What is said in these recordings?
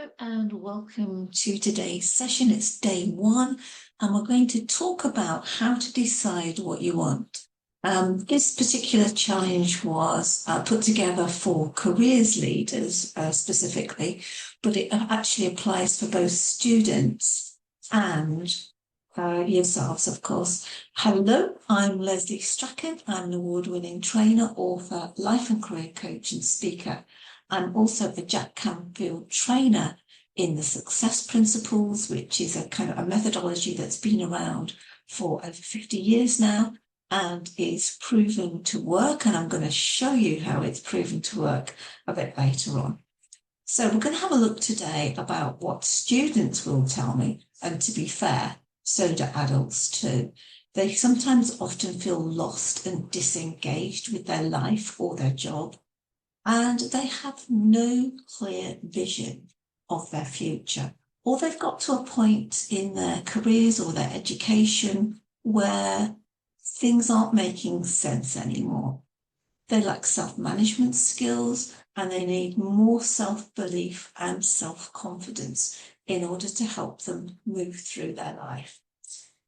Hello and welcome to today's session. It's day one, and we're going to talk about how to decide what you want. This particular challenge was put together for careers leaders specifically, but it actually applies for both students and yourselves, of course. Hello, I'm Leslie Strachan. I'm an award-winning trainer, author, life and career coach and speaker. I'm also a Jack Canfield trainer in the Success Principles, which is a kind of a methodology that's been around for over 50 years now and is proven to work. And I'm going to show you how it's proven to work a bit later on. So we're going to have a look today about what students will tell me. And to be fair, so do adults too. They sometimes often feel lost and disengaged with their life or their job, and they have no clear vision of their future, or they've got to a point in their careers or their education where things aren't making sense anymore. They lack self-management skills, and they need more self-belief and self-confidence in order to help them move through their life.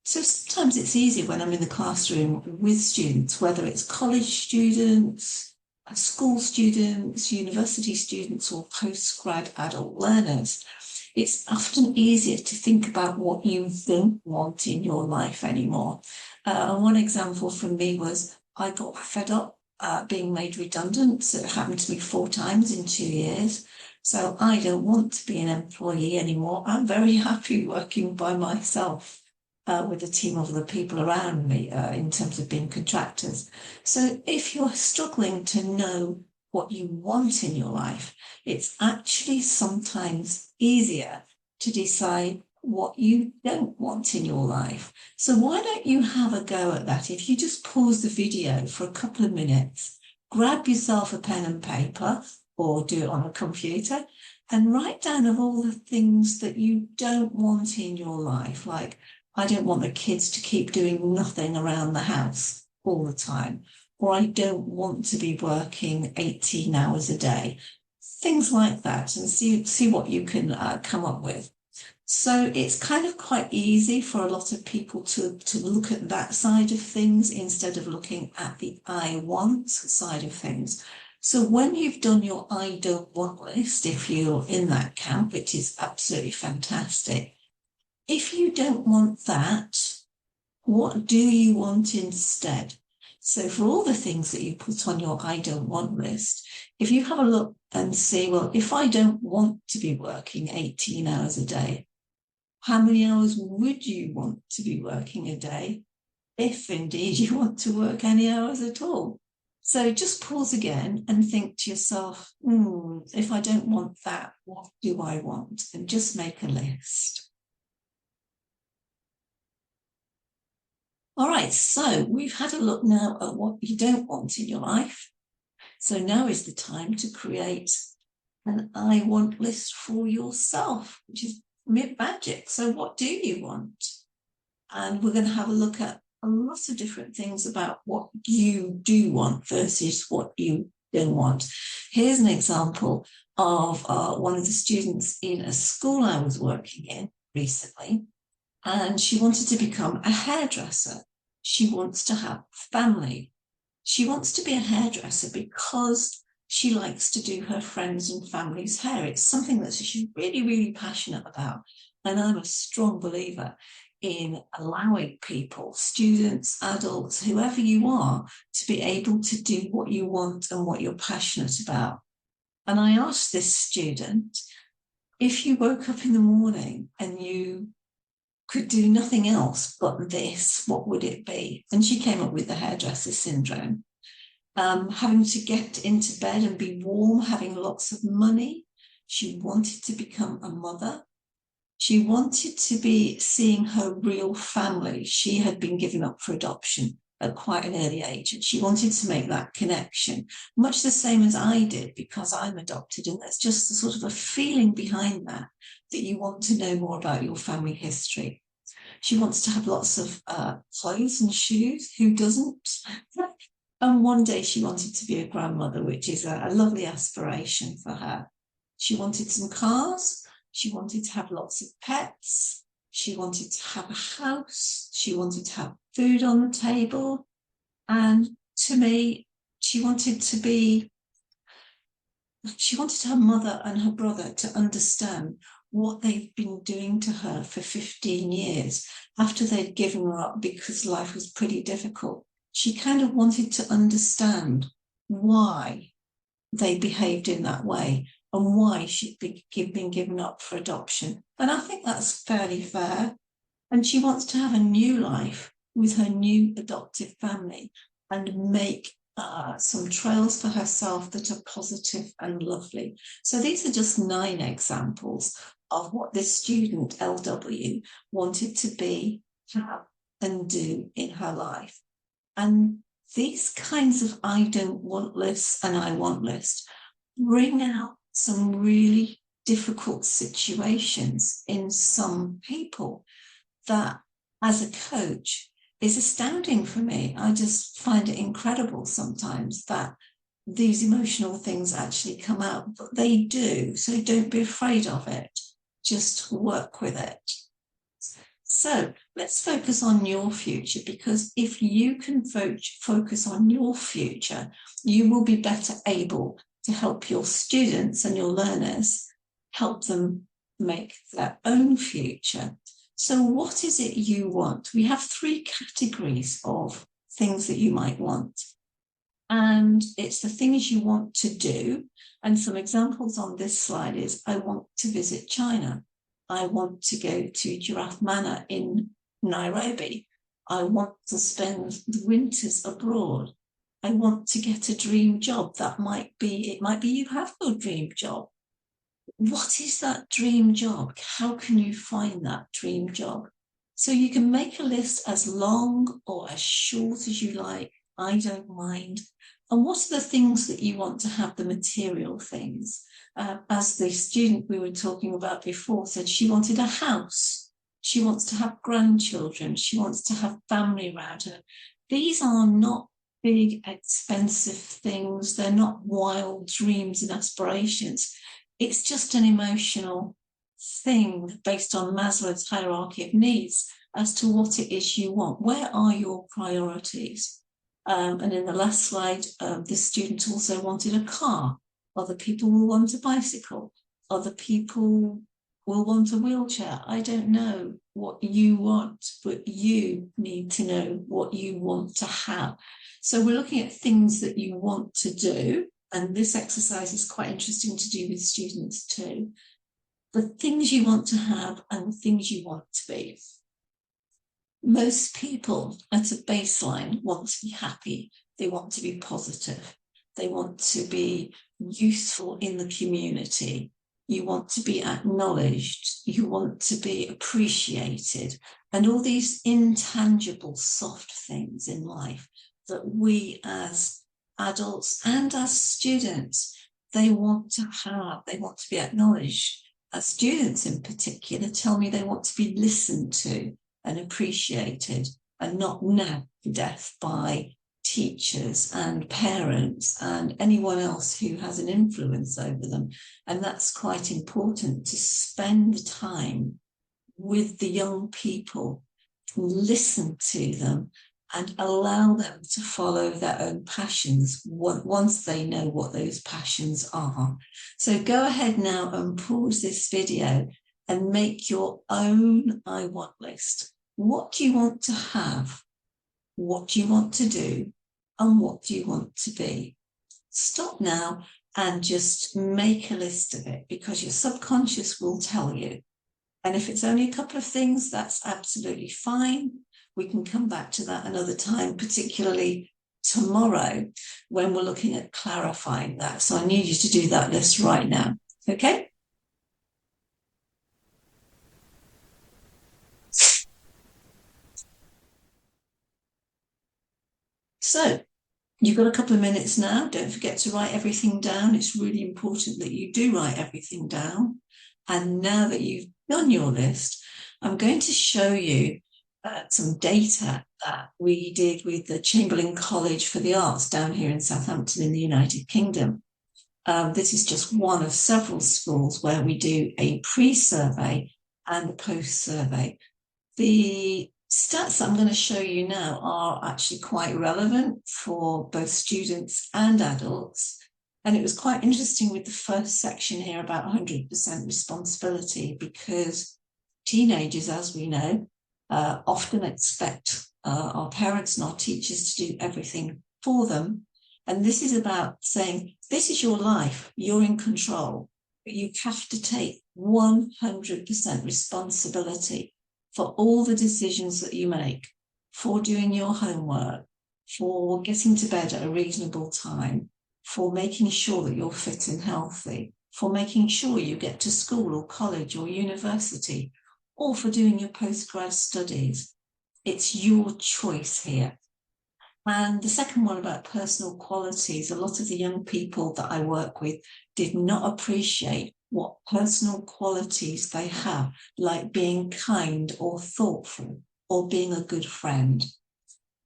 So sometimes it's easy when I'm in the classroom with students, whether it's college students, school students, university students, or post-grad adult learners. It's often easier to think about what you don't want in your life anymore. One example from me was I got fed up being made redundant. So it happened to me 4 times in 2 years. So I don't want to be an employee anymore. I'm very happy working by myself with a team of other people around me in terms of being contractors. So if you're struggling to know what you want in your life, it's actually sometimes easier to decide what you don't want in your life. So why don't you have a go at that? If you just pause the video for a couple of minutes, grab yourself a pen and paper, or do it on a computer, and write down of all the things that you don't want in your life. Like, I don't want the kids to keep doing nothing around the house all the time, or I don't want to be working 18 hours a day. Things like that, and see what you can come up with. So it's kind of quite easy for a lot of people to look at that side of things instead of looking at the I want side of things. So when you've done your I don't want list, if you're in that camp, which is absolutely fantastic, if you don't want that, what do you want instead? So for all the things that you put on your I don't want list, if you have a look and see, well, if I don't want to be working 18 hours a day, how many hours would you want to be working a day, if indeed you want to work any hours at all? So just pause again and think to yourself, if I don't want that, what do I want? And just make a list. All right, so we've had a look now at what you don't want in your life. So now is the time to create an I want list for yourself, which is magic. So what do you want? And we're going to have a look at a lot of different things about what you do want versus what you don't want. Here's an example of one of the students in a school I was working in recently, and she wanted to become a hairdresser. She wants to have family. She wants to be a hairdresser because she likes to do her friends' and family's hair. It's something that she's really, really passionate about. And I'm a strong believer in allowing people, students, adults, whoever you are, to be able to do what you want and what you're passionate about. And I asked this student, if you woke up in the morning and you could do nothing else but this, what would it be? And she came up with the hairdresser syndrome. Having to get into bed and be warm, having lots of money. She wanted to become a mother. She wanted to be seeing her real family. She had been given up for adoption at quite an early age, and she wanted to make that connection, much the same as I did, because I'm adopted, and there's just a sort of a feeling behind that you want to know more about your family history. She wants to have lots of clothes and shoes. Who doesn't? And one day she wanted to be a grandmother, which is a lovely aspiration for her. She wanted some cars. She wanted to have lots of pets. She wanted to have a house. She wanted to have food on the table. And to me, she wanted her mother and her brother to understand what they've been doing to her for 15 years after they'd given her up because life was pretty difficult. She kind of wanted to understand why they behaved in that way and why she'd been given up for adoption. And I think that's fairly fair. And she wants to have a new life with her new adoptive family and make some trails for herself that are positive and lovely. So these are just 9 examples of what this student, LW, wanted to be, have, and do in her life. And these kinds of I don't want lists and I want lists bring out some really difficult situations in some people that, as a coach, is astounding for me. I just find it incredible sometimes that these emotional things actually come out, but they do. So don't be afraid of it. Just work with it. So let's focus on your future, because if you can focus on your future, you will be better able to help your students and your learners, help them make their own future. So what is it you want? We have 3 categories of things that you might want. And it's the things you want to do. And some examples on this slide is, I want to visit China. I want to go to Giraffe Manor in Nairobi. I want to spend the winters abroad. I want to get a dream job. It might be you have your dream job. What is that dream job? How can you find that dream job? So you can make a list as long or as short as you like. I don't mind. And what are the things that you want to have, the material things? As the student we were talking about before said, she wanted a house. She wants to have grandchildren. She wants to have family around her. These are not big, expensive things. They're not wild dreams and aspirations. It's just an emotional thing based on Maslow's hierarchy of needs as to what it is you want. Where are your priorities? And in the last slide, the student also wanted a car. Other people will want a bicycle. Other people will want a wheelchair. I don't know what you want, but you need to know what you want to have. So we're looking at things that you want to do. And this exercise is quite interesting to do with students too. The things you want to have and the things you want to be. Most people at a baseline want to be happy. They want to be positive. They want to be useful in the community. You want to be acknowledged. You want to be appreciated. And all these intangible, soft things in life that we as adults and as students, they want to have. They want to be acknowledged. As students in particular tell me they want to be listened to and appreciated and not nagged to death by teachers and parents and anyone else who has an influence over them. And that's quite important, to spend time with the young people, listen to them and allow them to follow their own passions once they know what those passions are. So go ahead now and pause this video and make your own I want list. What do you want to have? What do you want to do? And what do you want to be? Stop now and just make a list of it, because your subconscious will tell you. And if it's only a couple of things, that's absolutely fine. We can come back to that another time, particularly tomorrow when we're looking at clarifying that. So I need you to do that list right now. Okay? So you've got a couple of minutes now. Don't forget to write everything down. It's really important that you do write everything down. And now that you've done your list, I'm going to show you some data that we did with the Chamberlain College for the Arts down here in Southampton in the United Kingdom. This is just one of several schools where we do a pre-survey and a post-survey. The stats that I'm going to show you now are actually quite relevant for both students and adults. And it was quite interesting with the first section here about 100% responsibility, because teenagers, as we know, often expect our parents and our teachers to do everything for them. And this is about saying, this is your life, you're in control, but you have to take 100% responsibility for all the decisions that you make, for doing your homework, for getting to bed at a reasonable time, for making sure that you're fit and healthy, for making sure you get to school or college or university, or for doing your postgrad studies. It's your choice here. And the second one about personal qualities, a lot of the young people that I work with did not appreciate what personal qualities they have, like being kind or thoughtful or being a good friend.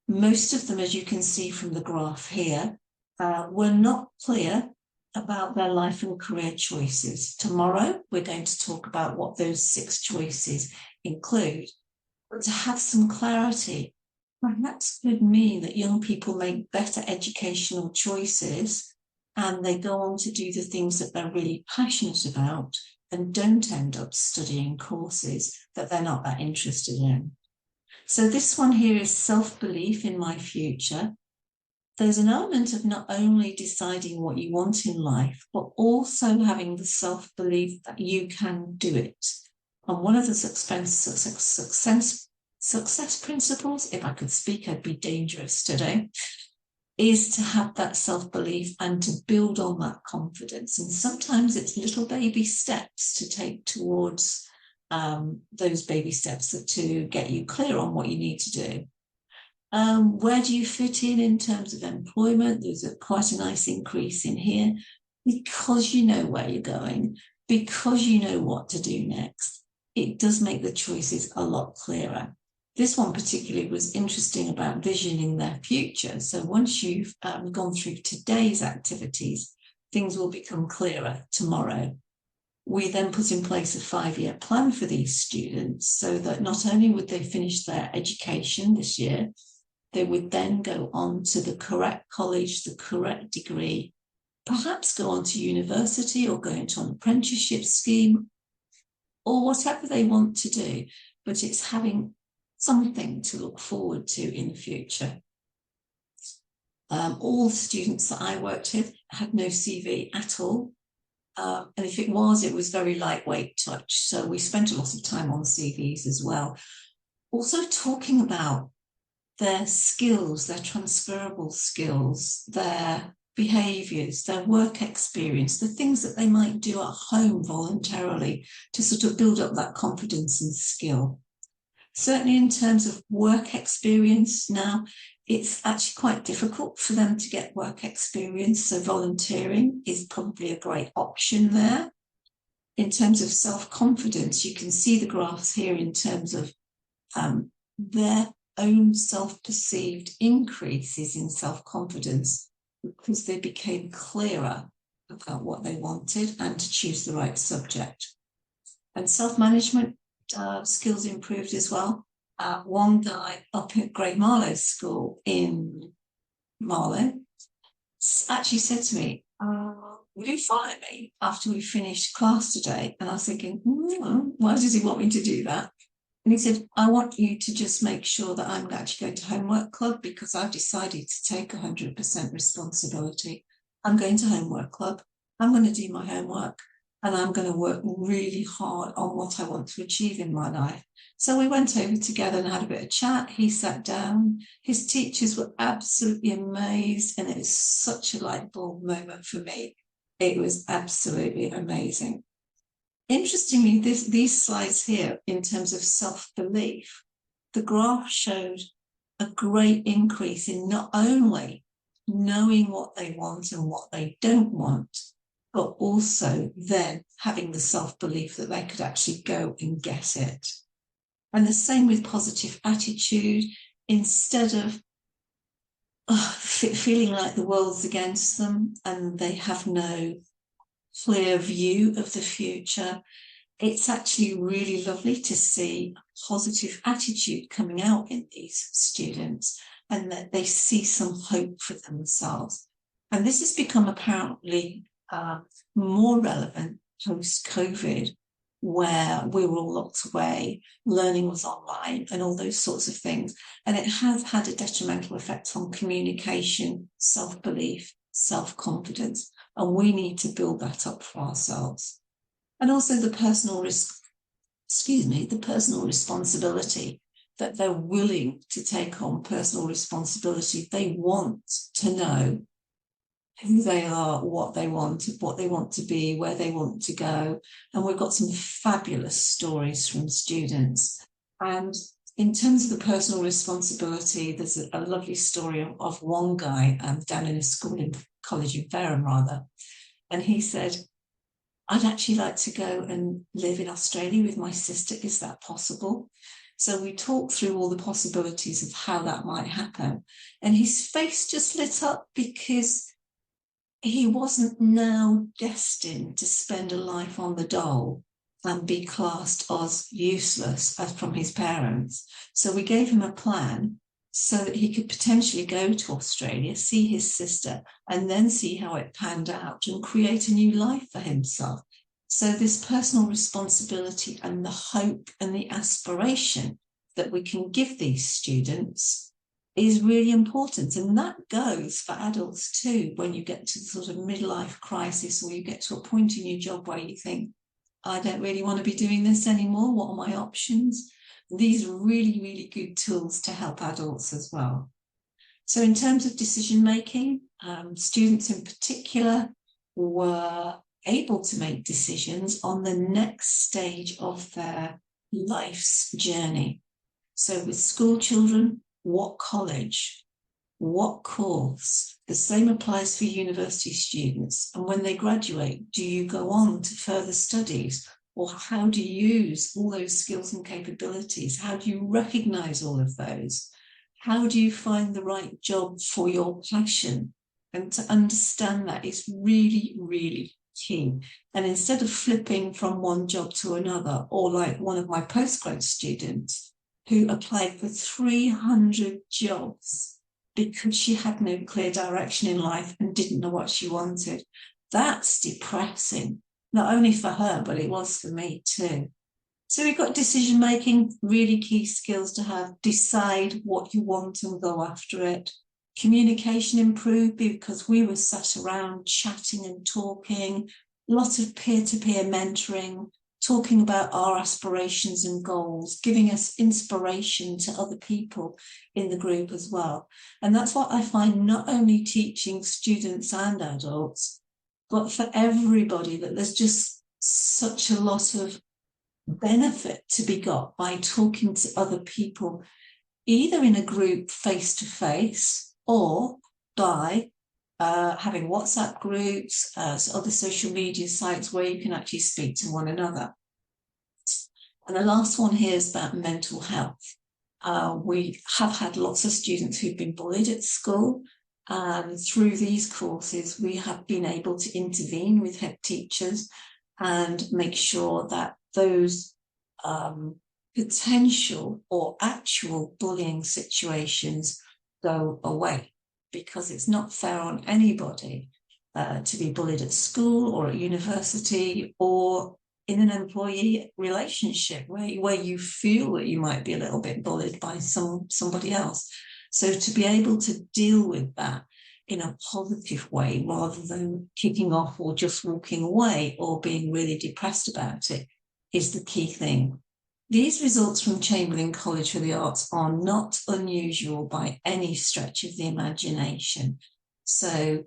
Most of them, as you can see from the graph here, were not clear about their life and career choices. Tomorrow, we're going to talk about what those 6 choices include. But to have some clarity perhaps could mean that young people make better educational choices and they go on to do the things that they're really passionate about and don't end up studying courses that they're not that interested in. So this one here is self-belief in my future. There's an element of not only deciding what you want in life, but also having the self-belief that you can do it. And one of the success principles, if I could speak, I'd be dangerous today, is to have that self-belief and to build on that confidence. And sometimes it's little baby steps to take towards those baby steps to get you clear on what you need to do. Where do you fit in terms of employment? There's quite a nice increase in here because you know where you're going, because you know what to do next. It does make the choices a lot clearer. This one particularly was interesting about visioning their future. So once you've gone through today's activities, things will become clearer tomorrow. We then put in place a 5-year plan for these students so that not only would they finish their education this year, they would then go on to the correct college, the correct degree, perhaps go on to university or go into an apprenticeship scheme or whatever they want to do. But it's having something to look forward to in the future. All the students that I worked with had no CV at all. And if it was very lightweight touch. So we spent a lot of time on CVs as well. Also talking about their skills, their transferable skills, their behaviours, their work experience, the things that they might do at home voluntarily to sort of build up that confidence and skill. Certainly in terms of work experience now, it's actually quite difficult for them to get work experience. So volunteering is probably a great option there. In terms of self-confidence, you can see the graphs here in terms of their own self-perceived increases in self-confidence because they became clearer about what they wanted and to choose the right subject. And self-management skills improved as well. One guy up at Great Marlow School in Marlow actually said to me, will you follow me after we finished class today? And I was thinking, why does he want me to do that? And he said, I want you to just make sure that I'm actually going to homework club because I've decided to take 100% responsibility. I'm going to homework club. I'm going to do my homework and I'm going to work really hard on what I want to achieve in my life. So we went over together and had a bit of chat. He sat down. His teachers were absolutely amazed and it was such a light bulb moment for me. It was absolutely amazing. Interestingly, these slides here, in terms of self-belief, the graph showed a great increase in not only knowing what they want and what they don't want, but also then having the self-belief that they could actually go and get it. And the same with positive attitude. Instead of feeling like the world's against them and they have no clear view of the future. It's actually really lovely to see a positive attitude coming out in these students and that they see some hope for themselves. And this has become apparently more relevant post-COVID, where we were all locked away, learning was online and all those sorts of things. And it has had a detrimental effect on communication, self-belief, self-confidence. And we need to build that up for ourselves. And also the personal responsibility, that they're willing to take on personal responsibility. They want to know who they are, what they want to be, where they want to go. And we've got some fabulous stories from students. And in terms of the personal responsibility, there's a lovely story of one guy down in a school in college in Fareham, rather. And he said, I'd actually like to go and live in Australia with my sister. Is that possible? So we talked through all the possibilities of how that might happen. And his face just lit up because he wasn't now destined to spend a life on the dole and be classed as useless as from his parents. So we gave him a plan so that he could potentially go to Australia, see his sister, and then see how it panned out and create a new life for himself. So this personal responsibility and the hope and the aspiration that we can give these students is really important. And that goes for adults too, when you get to the sort of midlife crisis or you get to a point in your job where you think, I don't really want to be doing this anymore. What are my options? These are really, really good tools to help adults as well. So in terms of decision making, students in particular were able to make decisions on the next stage of their life's journey. So with school children, what college, what course? The same applies for university students. And when they graduate, do you go on to further studies? Or how do you use all those skills and capabilities? How do you recognize all of those? How do you find the right job for your passion? And to understand that is really, really key. And instead of flipping from one job to another, or like one of my postgrad students who applied for 300 jobs because she had no clear direction in life and didn't know what she wanted. That's depressing, not only for her, but it was for me too. So we've got decision making, really key skills to have. Decide what you want and go after it. Communication improved because we were sat around chatting and talking, lots of peer-to-peer mentoring, talking about our aspirations and goals, giving us inspiration to other people in the group as well. And that's what I find not only teaching students and adults, but for everybody, that there's just such a lot of benefit to be got by talking to other people, either in a group face-to-face or by having WhatsApp groups, other social media sites where you can actually speak to one another. And the last one here is about mental health. We have had lots of students who've been bullied at school. And through these courses, we have been able to intervene with head teachers and make sure that those potential or actual bullying situations go away, because it's not fair on anybody to be bullied at school or at university or in an employee relationship where you feel that you might be a little bit bullied by somebody else. So to be able to deal with that in a positive way rather than kicking off or just walking away or being really depressed about it is the key thing. These results from Chamberlain College for the Arts are not unusual by any stretch of the imagination. So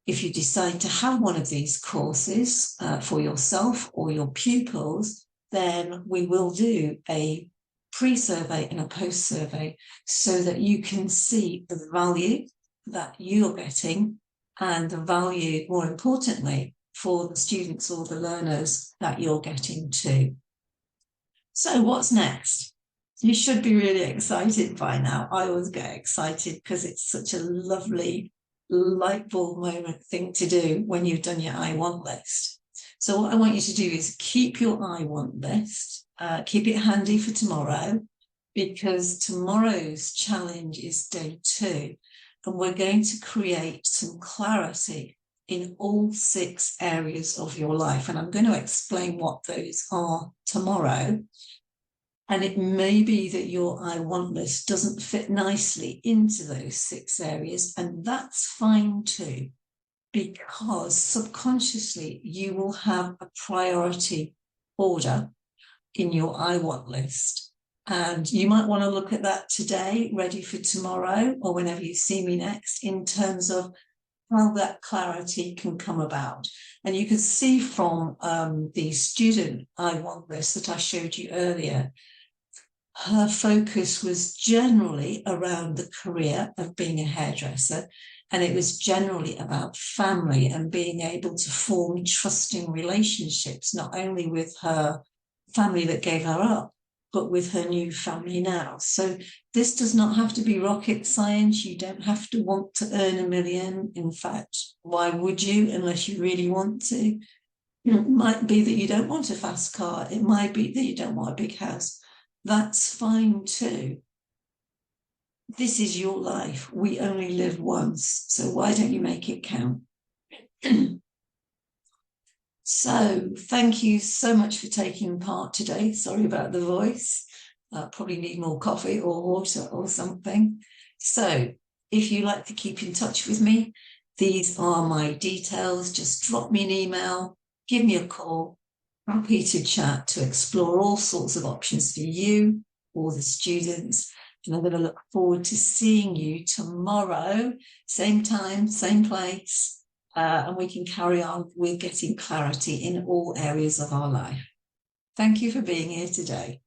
if you decide to have one of these courses for yourself or your pupils, then we will do a pre-survey and a post-survey so that you can see the value that you're getting and the value, more importantly, for the students or the learners that you're getting too. So what's next? You should be really excited by now. I always get excited because it's such a lovely light bulb moment thing to do when you've done your I want list. So what I want you to do is keep your I want list, keep it handy for tomorrow, because tomorrow's challenge is day 2, and we're going to create some clarity in all 6 areas of your life. And I'm going to explain what those are tomorrow. And it may be that your I want list doesn't fit nicely into those 6 areas, and that's fine too, because subconsciously you will have a priority order in your I want list. And you might want to look at that today, ready for tomorrow, or whenever you see me next, in terms of how that clarity can come about. And you can see from the student I want list that I showed you earlier, her focus was generally around the career of being a hairdresser, and it was generally about family and being able to form trusting relationships, not only with her family that gave her up, but with her new family now. So this does not have to be rocket science. You don't have to want to earn $1 million. In fact, why would you, unless you really want to? It might be that you don't want a fast car. It might be that you don't want a big house. That's fine too. This is your life. We only live once. So why don't you make it count? So thank you so much for taking part today. Sorry about the voice. Probably need more coffee or water or something. So if you like to keep in touch with me, these are my details. Just drop me an email, give me a call. Happy to chat, to explore all sorts of options for you or the students. And I'm going to look forward to seeing you tomorrow, same time, same place. And we can carry on with getting clarity in all areas of our life. Thank you for being here today.